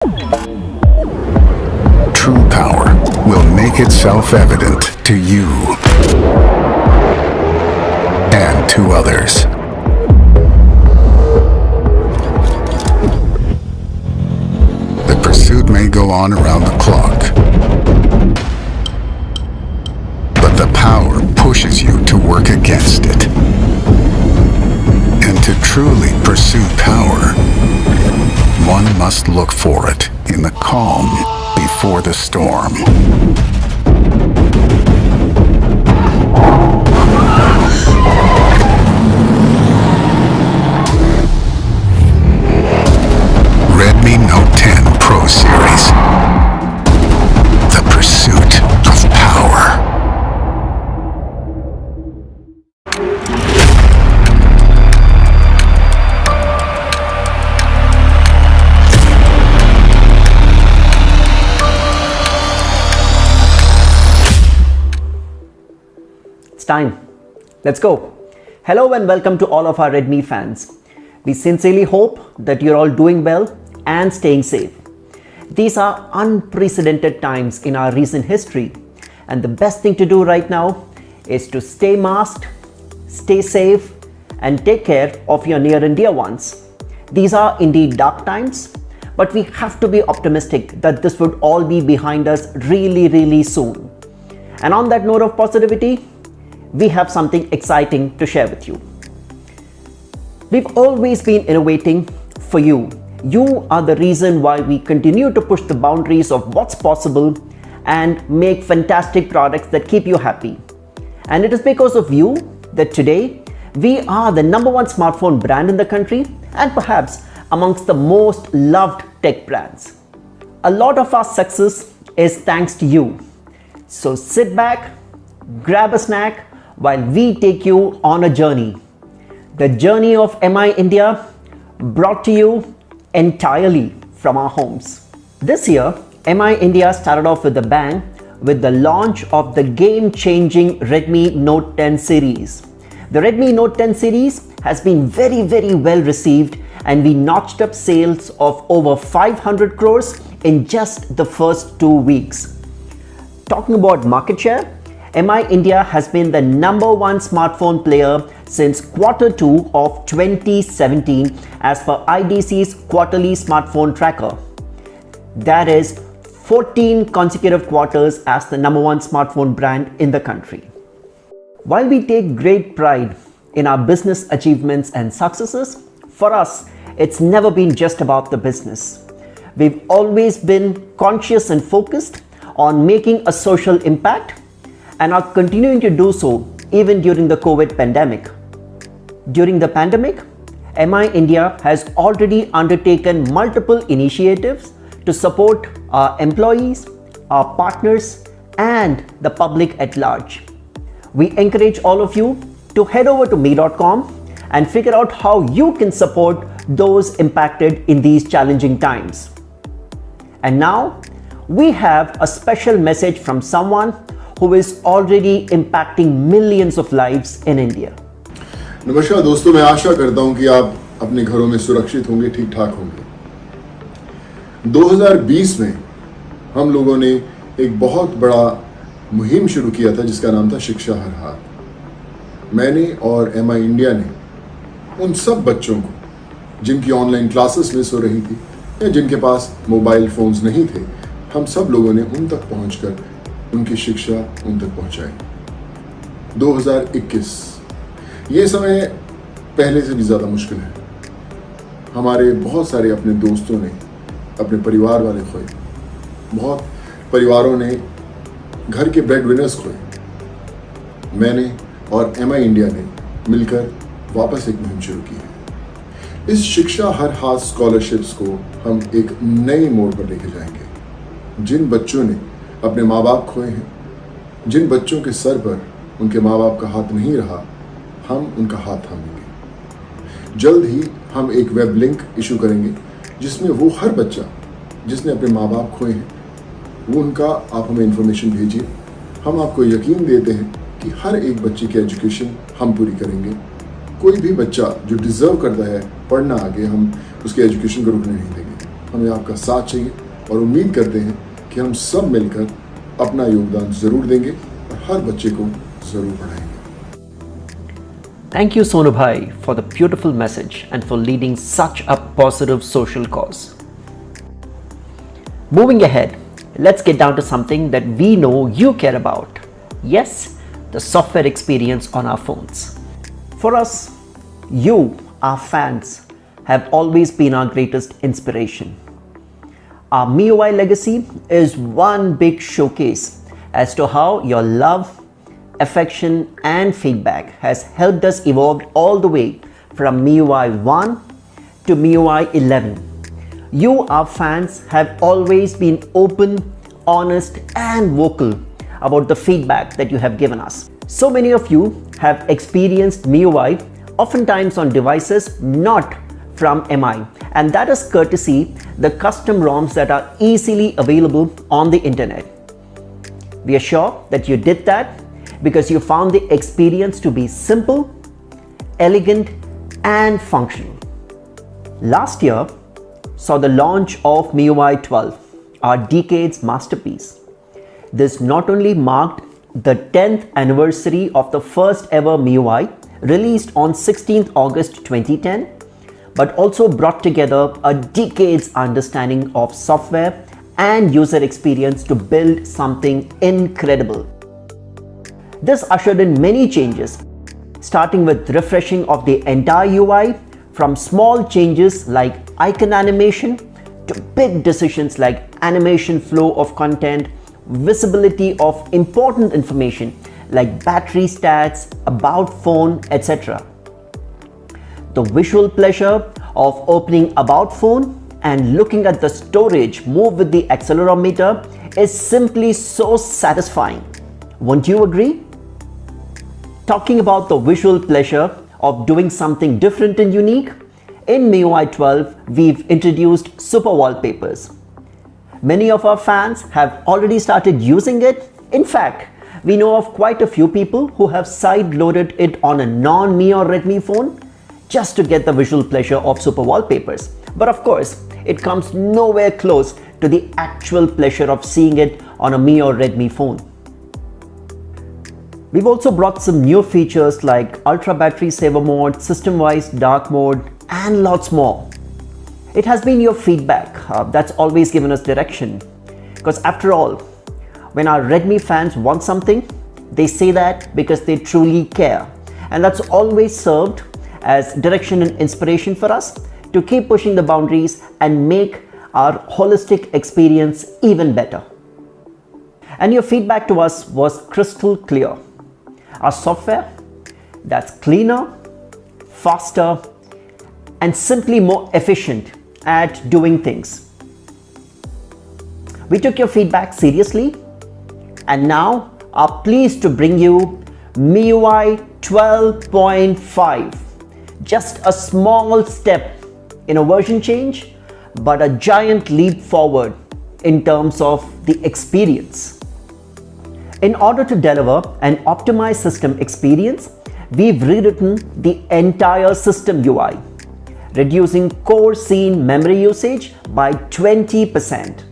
True power will make itself evident to you and to others. The pursuit may go on around the clock, but the power pushes you to work against it. And to truly pursue power, one must look for it in the calm before the storm. Redmi Note 10 Pro Series. The pursuit of power. Time. Let's go. Hello and welcome to all of our Redmi fans. We sincerely hope that you're all doing well and staying safe. These are unprecedented times in our recent history, and the best thing to do right now is to stay masked, stay safe, and take care of your near and dear ones. These are indeed dark times, but we have to be optimistic that this would all be behind us really soon. And on that note of positivity, we have something exciting to share with you. We've always been innovating for you. You are the reason why we continue to push the boundaries of what's possible and make fantastic products that keep you happy. And it is because of you that today we are the #1 smartphone brand in the country and perhaps amongst the most loved tech brands. A lot of our success is thanks to you. So sit back, grab a snack, while we take you on a journey. The journey of MI India, brought to you entirely from our homes. This year, MI India started off with a bang with the launch of the game-changing Redmi Note 10 series. The Redmi Note 10 series has been very well received, and we notched up sales of over 500 crores in just the first 2 weeks. Talking about market share, MI India has been the #1 smartphone player since Q2 of 2017 as per IDC's quarterly smartphone tracker. That is 14 consecutive quarters as the #1 smartphone brand in the country. While we take great pride in our business achievements and successes, for us, it's never been just about the business. We've always been conscious and focused on making a social impact and are continuing to do so even during the COVID pandemic. During the pandemic, MI India has already undertaken multiple initiatives to support our employees, our partners, and the public at large. We encourage all of you to head over to me.com and figure out how you can support those impacted in these challenging times. And now, we have a special message from someone who is already impacting millions of lives in India. नमस्कार दोस्तों, मैं आशा करता हूं कि आप अपने घरों में सुरक्षित होंगे, ठीक ठाक होंगे। 2020 में हम लोगों ने एक बहुत बड़ा मुहिम शुरू किया था जिसका नाम था शिक्षा हर हाथ। मैंने और MI इंडिया ने उन सब बच्चों को जिनकी ऑनलाइन क्लासेस मिस हो रही थी या जिनके पास मोबाइल फोन्स नहीं थे, हम सब लोगों ने उन तक पहुंचकर उनकी शिक्षा उन तक पहुंचाई। 2021 ये समय पहले से भी ज़्यादा मुश्किल है। हमारे बहुत सारे अपने दोस्तों ने अपने परिवार वाले खोए, बहुत परिवारों ने घर के ब्रेड विनर्स खोए। मैंने और MI इंडिया ने मिलकर वापस एक मुहिम शुरू की है। इस शिक्षा हर हाथ स्कॉलरशिप्स को हम एक नए मोड़ पर लेके जाएंगे। जिन बच्चों ने अपने माँ बाप खोए हैं, जिन बच्चों के सर पर उनके माँ बाप का हाथ नहीं रहा, हम उनका हाथ थामेंगे। जल्द ही हम एक वेब लिंक इशू करेंगे जिसमें वो हर बच्चा जिसने अपने माँ बाप खोए हैं, वो उनका आप हमें इंफॉर्मेशन भेजिए। हम आपको यकीन देते हैं कि हर एक बच्चे की एजुकेशन हम पूरी करेंगे। कोई भी बच्चा जो डिज़र्व करता है पढ़ना आगे, हम उसके एजुकेशन को रुकने नहीं देंगे। हमें आपका साथ चाहिए और उम्मीद करते हैं कि हम सब मिलकर अपना योगदान ज़रूर देंगे और हर बच्चे को ज़रूर पढ़ाएंगे। Thank you, Sonu Bhai, for the beautiful message and for leading such a positive social cause. Moving ahead, let's get down to something that we know you care about. Yes, the software experience on our phones. For us, you, our fans, have always been our greatest inspiration. Our MIUI legacy is one big showcase as to how your love, affection and feedback has helped us evolve all the way from MIUI 1 to MIUI 11. You, our fans, have always been open, honest and vocal about the feedback that you have given us. So many of you have experienced MIUI oftentimes on devices not from MI, and that is courtesy the custom ROMs that are easily available on the internet. We are sure that you did that because you found the experience to be simple, elegant and functional. Last year saw the launch of MIUI 12, our decade's masterpiece. This not only marked the 10th anniversary of the first ever MIUI released on 16th August 2010, but also brought together a decade's understanding of software and user experience to build something incredible. This ushered in many changes, starting with refreshing of the entire UI, from small changes like icon animation to big decisions like animation flow of content, visibility of important information like battery stats, about phone, etc. The visual pleasure of opening about phone and looking at the storage move with the accelerometer is simply so satisfying. Won't you agree? Talking about the visual pleasure of doing something different and unique, in MIUI 12 we've introduced super wallpapers. Many of our fans have already started using it. In fact, we know of quite a few people who have side-loaded it on a non-Mi or Redmi phone just to get the visual pleasure of super wallpapers. But of course, it comes nowhere close to the actual pleasure of seeing it on a Mi or Redmi phone. We've also brought some new features like ultra battery saver mode, system-wise dark mode and lots more. It has been your feedback that's always given us direction, because after all, when our Redmi fans want something, they say that because they truly care, and that's always served as direction and inspiration for us to keep pushing the boundaries and make our holistic experience even better. And your feedback to us was crystal clear. Our software that's cleaner, faster and simply more efficient at doing things. We took your feedback seriously and now are pleased to bring you MIUI 12.5. Just a small step in a version change, but a giant leap forward in terms of the experience. In order to deliver an optimized system experience, we've rewritten the entire system UI, reducing core scene memory usage by 20%.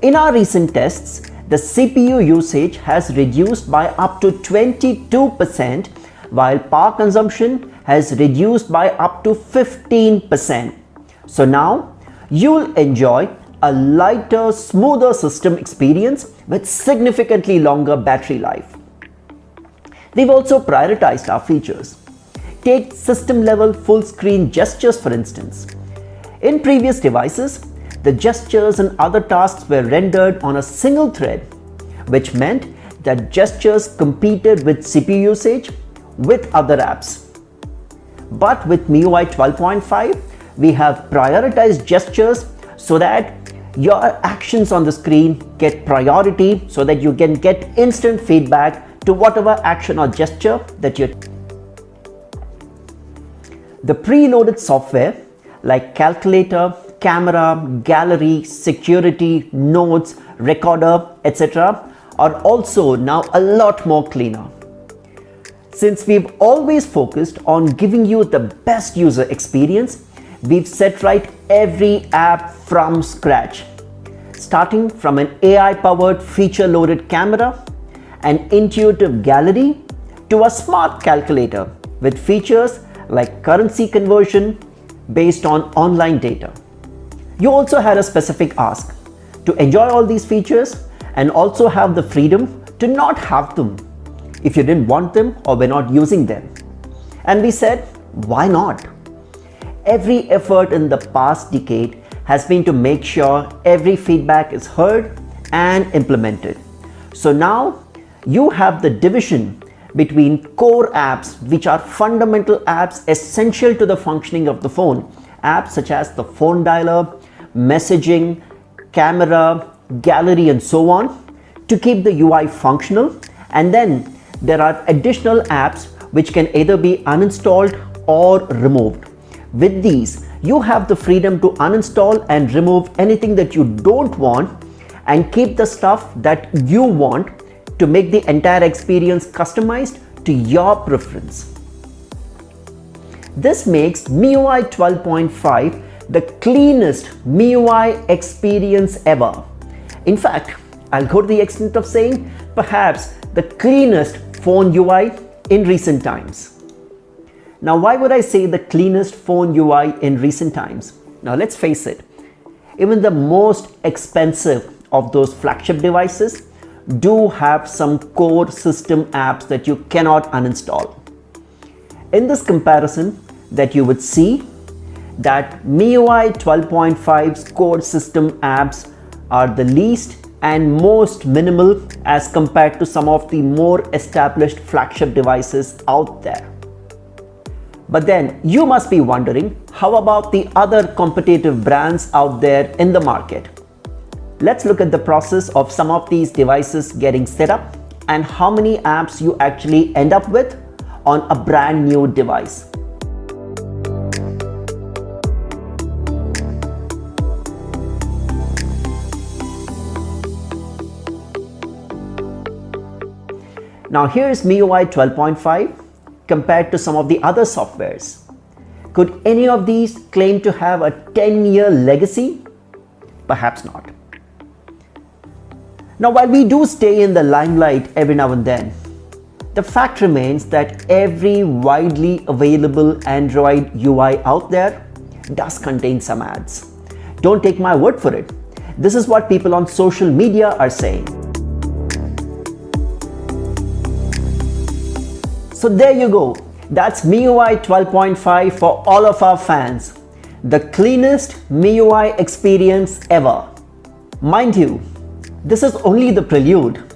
In our recent tests, the CPU usage has reduced by up to 22%, while power consumption has reduced by up to 15%. So now you'll enjoy a lighter, smoother system experience with significantly longer battery life. We've also prioritized our features. Take system level full screen gestures for instance. In previous devices, the gestures and other tasks were rendered on a single thread, which meant that gestures competed with CPU usage with other apps. But with MIUI 12.5, we have prioritized gestures so that your actions on the screen get priority, so that you can get instant feedback to whatever action or gesture that you're. The preloaded software like calculator, camera, gallery, security, notes, recorder, etc. are also now a lot more cleaner. Since we've always focused on giving you the best user experience, we've set right every app from scratch, starting from an AI-powered feature-loaded camera, an intuitive gallery, to a smart calculator with features like currency conversion based on online data. You also had a specific ask to enjoy all these features and also have the freedom to not have them if you didn't want them or were not using them. And we said, why not? Every effort in the past decade has been to make sure every feedback is heard and implemented. So now you have the division between core apps, which are fundamental apps essential to the functioning of the phone. Apps such as the phone dialer, messaging, camera, gallery, and so on, to keep the UI functional. And then there are additional apps which can either be uninstalled or removed. With these, you have the freedom to uninstall and remove anything that you don't want and keep the stuff that you want to make the entire experience customized to your preference. This makes MIUI 12.5 the cleanest MIUI experience ever. In fact, I'll go to the extent of saying perhaps the cleanest phone UI in recent times. Now, why would I say the cleanest phone UI in recent times? Now, let's face it, even the most expensive of those flagship devices do have some core system apps that you cannot uninstall. In this comparison, that you would see that MIUI 12.5's core system apps are the least and most minimal as compared to some of the more established flagship devices out there. But then you must be wondering, how about the other competitive brands out there in the market? Let's look at the process of some of these devices getting set up and how many apps you actually end up with on a brand new device. Now here's MIUI 12.5 compared to some of the other softwares. Could any of these claim to have a 10-year legacy? Perhaps not. Now, while we do stay in the limelight every now and then, the fact remains that every widely available Android UI out there does contain some ads. Don't take my word for it. This is what people on social media are saying. So there you go. That's MIUI 12.5 for all of our fans. The cleanest MIUI experience ever. Mind you, this is only the prelude.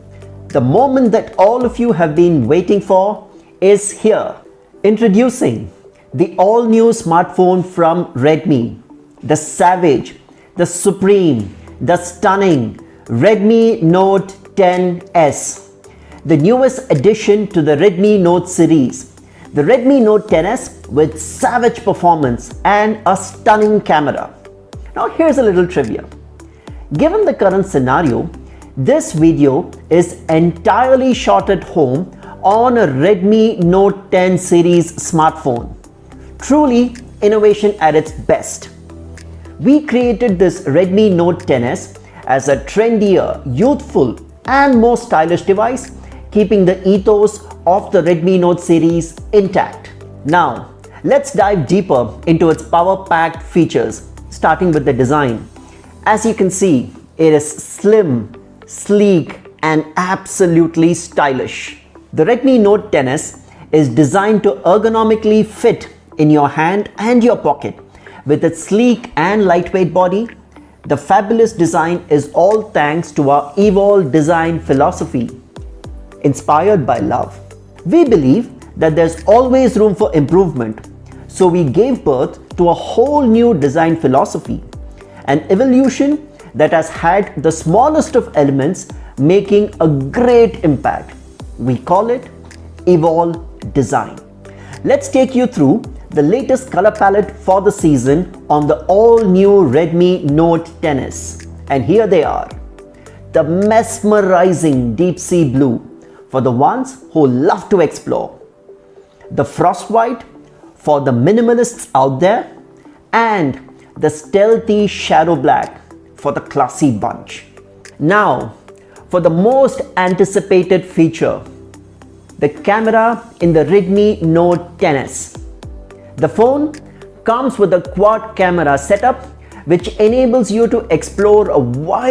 The moment that all of you have been waiting for is here. Introducing the all-new smartphone from Redmi, the savage, the supreme, the stunning Redmi Note 10S. The newest addition to the Redmi Note series, the Redmi Note 10S with savage performance and a stunning camera. Now here's a little trivia. Given the current scenario, this video is entirely shot at home on a Redmi Note 10 series smartphone. Truly innovation at its best. We created this Redmi Note 10S as a trendier, youthful and more stylish device, keeping the ethos of the Redmi Note series intact. Now, let's dive deeper into its power-packed features, starting with the design. As you can see, it is slim, sleek, and absolutely stylish. The Redmi Note 10S is designed to ergonomically fit in your hand and your pocket. With its sleek and lightweight body, the fabulous design is all thanks to our Evolve design philosophy, inspired by love. We believe that there's always room for improvement, so we gave birth to a whole new design philosophy, an evolution that has had the smallest of elements making a great impact. We call it Evolve design. Let's take you through the latest color palette for the season on the all-new Redmi Note 10S. And here they are. The mesmerizing deep sea blue for the ones who love to explore, the frost white for the minimalists out there, and the stealthy shadow black for the classy bunch. Now, for the most anticipated feature, the camera in the Redmi Note 10s. The phone comes with a quad camera setup which enables you to explore a wide